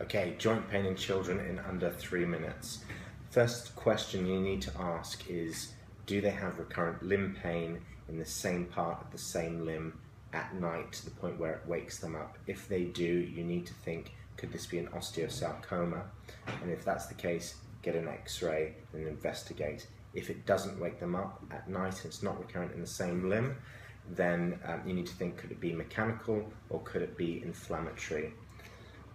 Okay, joint pain in children in under 3 minutes. First question you need to ask is, do they have recurrent limb pain in the same part of the same limb at night to the point where it wakes them up? If they do, you need to think, could this be an osteosarcoma? And if that's the case, get an X-ray and investigate. If it doesn't wake them up at night and it's not recurrent in the same limb, then you need to think, could it be mechanical or could it be inflammatory?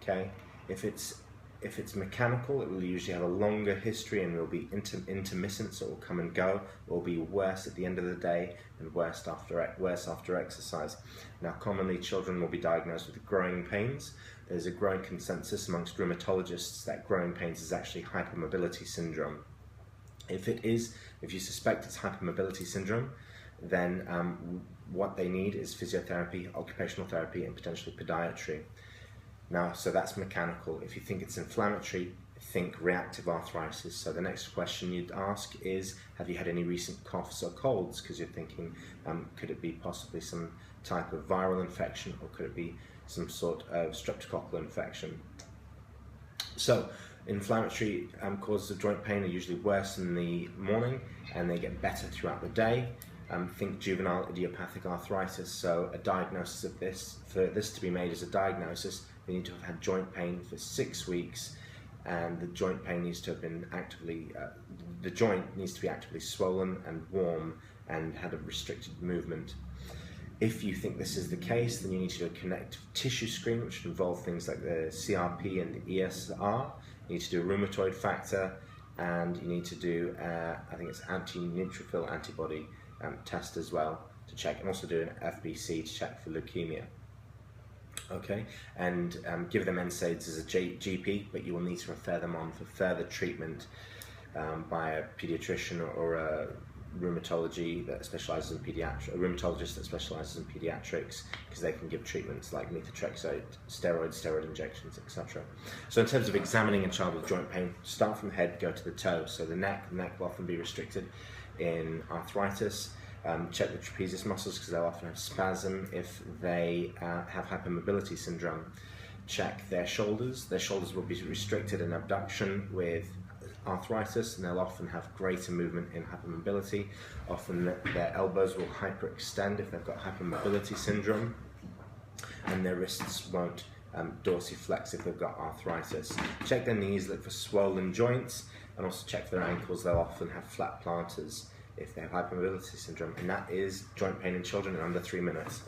Okay, if it's mechanical, it will usually have a longer history and will be intermittent, so it will come and go. It will be worse at the end of the day and worse after exercise. Now, commonly children will be diagnosed with growing pains. There's a growing consensus amongst rheumatologists that growing pains is actually hypermobility syndrome. If you suspect it's hypermobility syndrome, then what they need is physiotherapy, occupational therapy, and potentially podiatry. Now, so that's mechanical. If you think it's inflammatory, think reactive arthritis. So the next question you'd ask is, have you had any recent coughs or colds? Because you're thinking, could it be possibly some type of viral infection, or could it be some sort of streptococcal infection? So inflammatory causes of joint pain are usually worse in the morning and they get better throughout the day. Think juvenile idiopathic arthritis. So a diagnosis of this, for this to be made as a diagnosis, they need to have had joint pain for 6 weeks, and the joint pain needs to have been actively, the joint needs to be actively swollen and warm and had a restricted movement. If you think this is the case, then you need to do a connective tissue screen, which would involve things like the CRP and the ESR. You need to do a rheumatoid factor, and you need to do, I think it's anti-neutrophil antibody test as well to check, and also do an FBC to check for leukemia. Okay, and give them NSAIDs as a GP, but you will need to refer them on for further treatment by a pediatrician or a rheumatologist that specializes in pediatrics, because they can give treatments like methotrexate, steroid injections, etc. So in terms of examining a child with joint pain, start from the head, go to the toe. So the neck will often be restricted in arthritis. Check the trapezius muscles, because they'll often have spasm if they have hypermobility syndrome. Check their shoulders. Their shoulders will be restricted in abduction with arthritis, and they'll often have greater movement in hypermobility. Often their elbows will hyperextend if they've got hypermobility syndrome, and their wrists won't dorsiflex if they've got arthritis. Check their knees, look for swollen joints, and also check for their ankles. They'll often have flat planters if they have hypermobility syndrome, and that is joint pain in children in under 3 minutes.